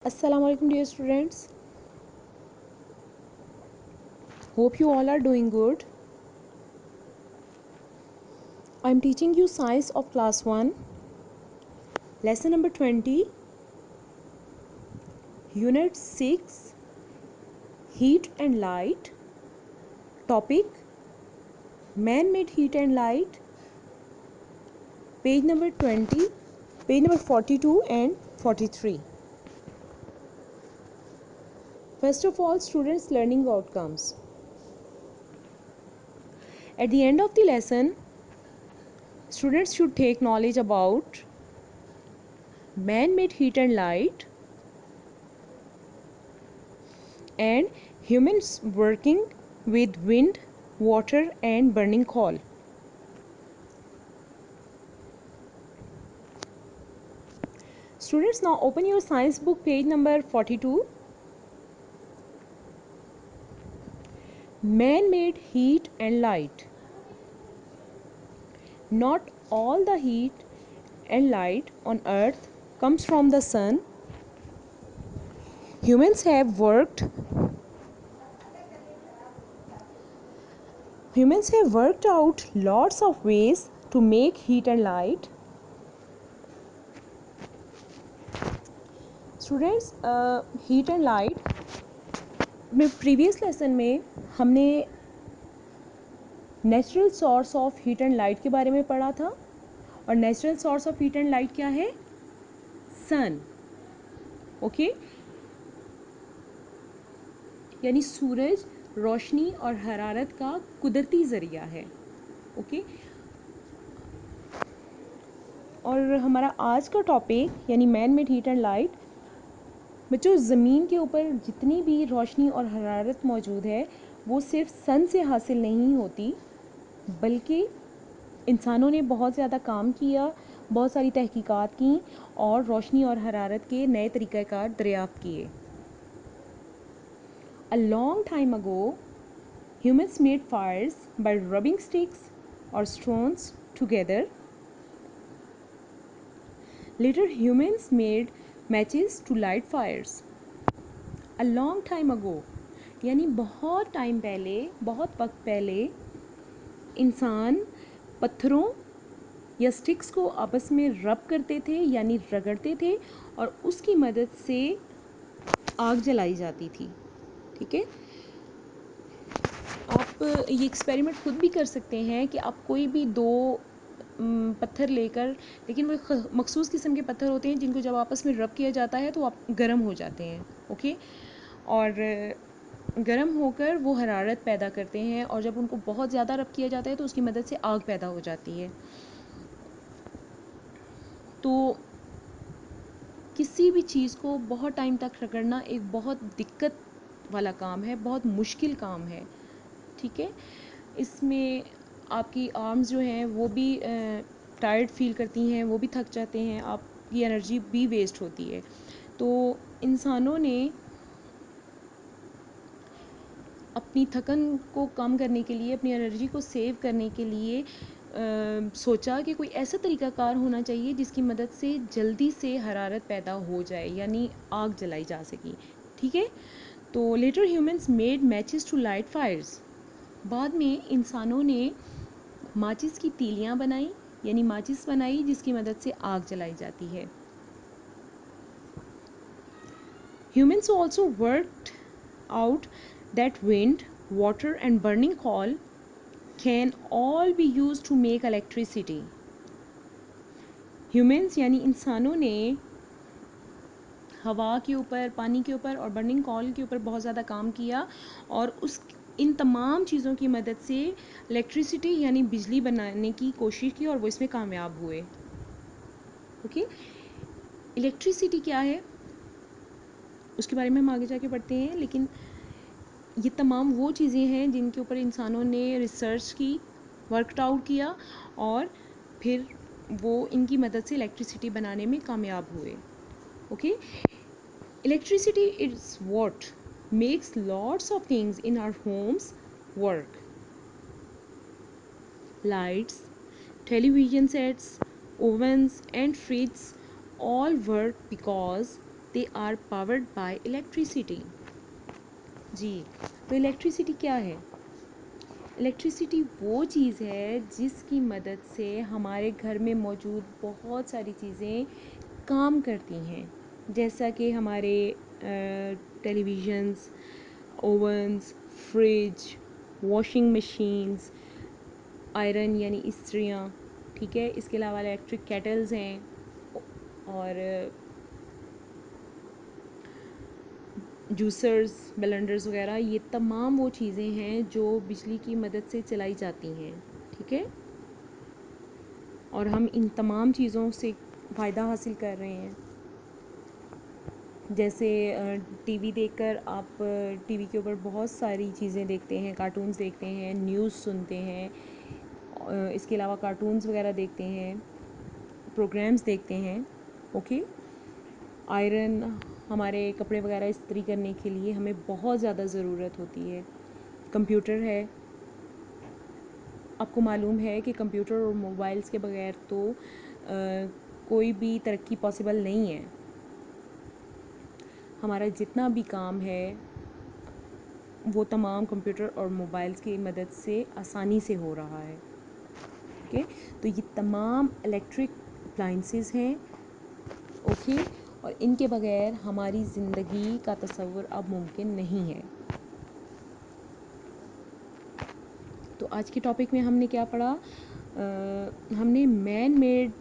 Assalamu alaikum dear students. Hope you all are doing good. I am teaching you science of class 1. Lesson number 20. Unit 6. Heat and light. Topic man-made heat and light. Page number 20, page number 42 and 43. First of all, students' learning outcomes. At the end of the lesson, students should take knowledge about man-made heat and light and humans working with wind, water and burning coal. Students, now open your science book, page number 42. Man-made heat and light. Not all the heat and light on earth comes from the sun. Humans have worked out lots of ways to make heat and light. Students, heat and light میں previous lesson میں ہم نے natural source of heat and light کے بارے میں پڑھا تھا، اور natural source of heat and light کیا ہے؟ سن. اوکے، یعنی سورج روشنی اور حرارت کا قدرتی ذریعہ ہے. اوکے، اور ہمارا آج کا ٹاپک یعنی man made heat and light. بچوں، زمین کے اوپر جتنی بھی روشنی اور حرارت موجود ہے وہ صرف سن سے حاصل نہیں ہوتی، بلکہ انسانوں نے بہت زیادہ کام کیا، بہت ساری تحقیقات کیں اور روشنی اور حرارت کے نئے طریقہ کار دریافت کیے. A long time ago, humans made fires by rubbing sticks or stones together. Later, humans made matches to light fires. A long time ago یعنی بہت ٹائم پہلے، بہت وقت پہلے انسان پتھروں یا سٹکس کو آپس میں رب کرتے تھے یعنی رگڑتے تھے، اور اس کی مدد سے آگ جلائی جاتی تھی. ٹھیک ہے، آپ یہ ایکسپیریمنٹ خود بھی کر سکتے ہیں کہ آپ کوئی بھی دو پتھر لے کر، لیکن وہ مخصوص قسم کے پتھر ہوتے ہیں جن کو جب آپس میں رب کیا جاتا ہے تو آپ گرم ہو جاتے ہیں. اوکے، اور گرم ہو کر وہ حرارت پیدا کرتے ہیں، اور جب ان کو بہت زیادہ رب کیا جاتا ہے تو اس کی مدد سے آگ پیدا ہو جاتی ہے. تو کسی بھی چیز کو بہت ٹائم تک رگڑنا ایک بہت دقت والا کام ہے، بہت مشکل کام ہے. ٹھیک ہے، اس میں آپ کی آرمز جو ہیں وہ بھی ٹائرڈ فیل کرتی ہیں، وہ بھی تھک جاتے ہیں، آپ کی انرجی بھی ویسٹ ہوتی ہے. تو انسانوں نے اپنی تھکن کو کم کرنے کے لیے، اپنی انرجی کو سیو کرنے کے لیے سوچا کہ کوئی ایسا طریقہ کار ہونا چاہیے جس کی مدد سے جلدی سے حرارت پیدا ہو جائے، یعنی آگ جلائی جا سکی. ٹھیک ہے، تو later humans made matches to light fires. بعد میں انسانوں نے ماچس کی تیلیاں بنائی، یعنی ماچس بنائی جس کی مدد سے آگ جلائی جاتی ہے. Humans also worked out that wind, water and burning coal can all be used to make electricity. Humans یعنی انسانوں نے ہوا کے اوپر، پانی کے اوپر اور برننگ کول کے اوپر بہت زیادہ کام کیا، اور ان تمام چیزوں کی مدد سے الیکٹریسٹی یعنی بجلی بنانے کی کوشش کی، اور وہ اس میں کامیاب ہوئے. اوکے، الیکٹریسٹی کیا ہے اس کے بارے میں ہم آگے جا کے پڑھتے ہیں، لیکن یہ تمام وہ چیزیں ہیں جن کے اوپر انسانوں نے ریسرچ کی، ورکڈ آؤٹ کیا، اور پھر وہ ان کی مدد سے الیکٹریسٹی بنانے میں کامیاب ہوئے. Okay, electricity is what makes lots of things in our homes work. Lights, television sets, ovens and fridges all work because they are powered by electricity. جی تو الیکٹریسٹی کیا ہے؟ الیکٹریسٹی وہ چیز ہے جس کی مدد سے ہمارے گھر میں موجود بہت ساری چیزیں کام کرتی ہیں، جیسا کہ ہمارے televisions, ovens, fridge, washing machines, iron یعنی استریاں، ٹھیک ہے. اس کے علاوہ الیکٹرک کیٹلز ہیں اور جوسرز، بلنڈرز وغیرہ. یہ تمام وہ چیزیں ہیں جو بجلی کی مدد سے چلائی جاتی ہیں، ٹھیک ہے، اور ہم ان تمام چیزوں سے فائدہ حاصل کر رہے ہیں. جیسے ٹی وی دیکھ کر آپ ٹی وی کے اوپر بہت ساری چیزیں دیکھتے ہیں، کارٹونز دیکھتے ہیں، نیوز سنتے ہیں، اس کے علاوہ کارٹونز وغیرہ دیکھتے ہیں، پروگرامز دیکھتے ہیں. اوکے. آئرن، ہمارے کپڑے وغیرہ استری کرنے کے لیے ہمیں بہت زیادہ ضرورت ہوتی ہے. کمپیوٹر ہے، آپ کو معلوم ہے کہ کمپیوٹر اور موبائلز کے بغیر تو کوئی بھی ترقی پاسبل نہیں ہے. ہمارا جتنا بھی کام ہے وہ تمام کمپیوٹر اور موبائلز کی مدد سے آسانی سے ہو رہا ہے. اوکے. تو یہ تمام الیکٹرک اپلائنسز ہیں. اوکے. اور ان کے بغیر ہماری زندگی کا تصور اب ممکن نہیں ہے. تو آج کے ٹاپک میں ہم نے کیا پڑھا؟ ہم نے man made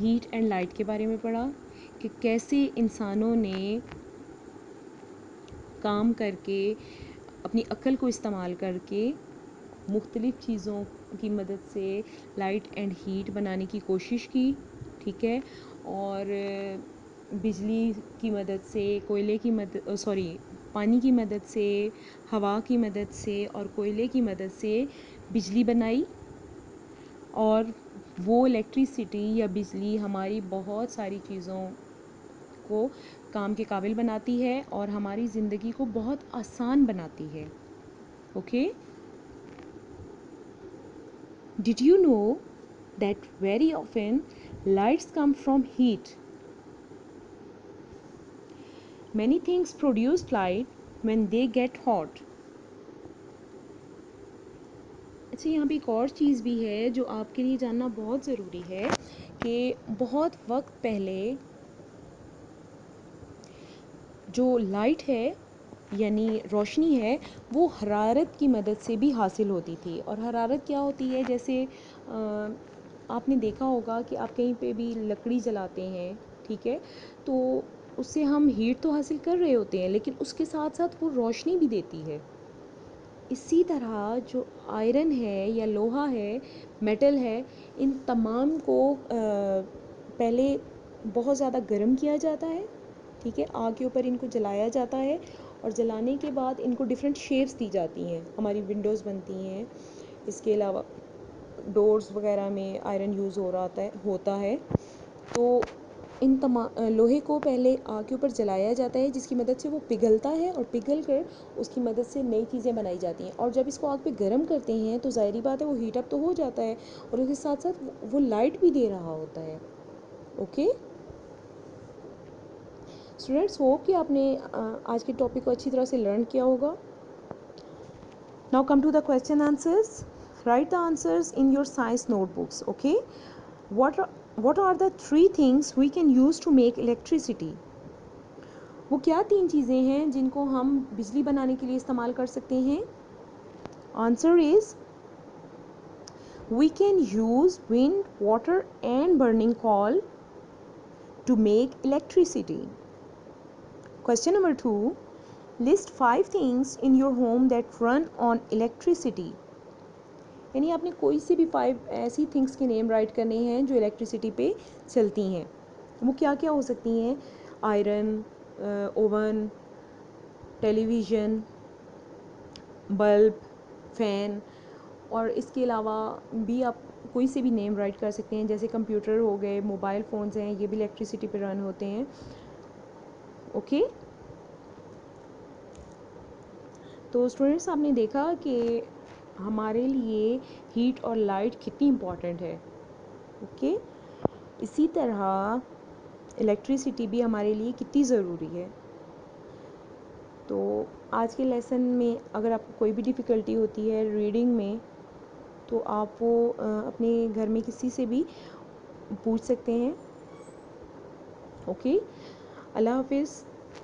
heat and light کے بارے میں پڑھا کہ کیسے انسانوں نے کام کر کے، اپنی عقل کو استعمال کر کے مختلف چیزوں کی مدد سے لائٹ اینڈ ہیٹ بنانے کی کوشش کی، ٹھیک ہے. اور بجلی کی مدد سے، کوئلے کی پانی کی مدد سے، ہوا کی مدد سے اور کوئلے کی مدد سے بجلی بنائی. اور وہ الیکٹریسٹی یا بجلی ہماری بہت ساری چیزوں کو کام کے قابل بناتی ہے اور ہماری زندگی کو بہت آسان بناتی ہے. Okay. Did you know that very often lights come from heat? Many things produce light when they get hot. اچھا، یہاں پہ ایک اور چیز بھی ہے جو آپ کے لیے جاننا بہت ضروری ہے کہ بہت وقت پہلے جو لائٹ ہے یعنی روشنی ہے وہ حرارت کی مدد سے بھی حاصل ہوتی تھی. اور حرارت کیا ہوتی ہے؟ جیسے آپ نے دیکھا ہوگا کہ آپ کہیں پہ بھی لکڑی جلاتے ہیں، ٹھیک ہے، تو اس سے ہم ہیٹ تو حاصل کر رہے ہوتے ہیں لیکن اس کے ساتھ ساتھ وہ روشنی بھی دیتی ہے. اسی طرح جو آئرن ہے یا لوہا ہے، میٹل ہے، ان تمام کو پہلے بہت زیادہ گرم کیا جاتا ہے، ٹھیک ہے، آگ کے اوپر ان کو جلایا جاتا ہے اور جلانے کے بعد ان کو ڈفرینٹ شیپس دی جاتی ہیں. ہماری ونڈوز بنتی ہیں، اس کے علاوہ ڈورز وغیرہ میں آئرن یوز ہوتا ہے. تو ان لوہے کو پہلے آگ کے اوپر جلایا جاتا ہے جس کی مدد سے وہ پگھلتا ہے اور پگھل کر اس کی مدد سے نئی چیزیں بنائی جاتی ہیں. اور جب اس کو آگ پہ گرم کرتے ہیں تو ظاہری بات ہے وہ ہیٹ اپ تو ہو جاتا ہے اور اس کے ساتھ ساتھ وہ لائٹ بھی دے رہا ہوتا ہے. اوکے اسٹوڈینٹس، ہوپ کہ آپ نے آج کے ٹاپک کو اچھی طرح سے لرن کیا ہوگا. Now come to the question answers. Write the answers in your science notebooks. Okay. What are the three things we can use to make electricity? وہ کیا تین چیزیں ہیں جن کو ہم بجلی بنانے کے لیے استعمال کر سکتے ہیں؟ Answer is we can use wind, water and burning coal to make electricity. Question number 2. List 5 things in your home that run on electricity. یعنی آپ نے کوئی سی بھی 5 ایسی تھنگس کے نیم رائٹ کرنے ہیں جو الیکٹریسٹی پہ چلتی ہیں. وہ کیا کیا ہو سکتی ہیں؟ آئرن، اوون، ٹیلی ویژن، بلب، فین. اور اس کے علاوہ بھی آپ کوئی سے بھی نیم رائٹ کر سکتے ہیں، جیسے کمپیوٹر ہو گئے، موبائل فونز ہیں، یہ بھی الیکٹریسٹی پہ رن ہوتے ہیں. اوکے. تو اسٹوڈنٹس، آپ نے دیکھا کہ ہمارے لیے ہیٹ اور لائٹ کتنی امپورٹنٹ ہے. اوکے. اسی طرح الیکٹریسٹی بھی ہمارے لیے کتنی ضروری ہے. تو آج کے لیسن میں اگر آپ کو کوئی بھی ڈیفیکلٹی ہوتی ہے ریڈنگ میں تو آپ وہ اپنے گھر میں کسی سے بھی پوچھ سکتے ہیں. اوکے, اللہ حافظ.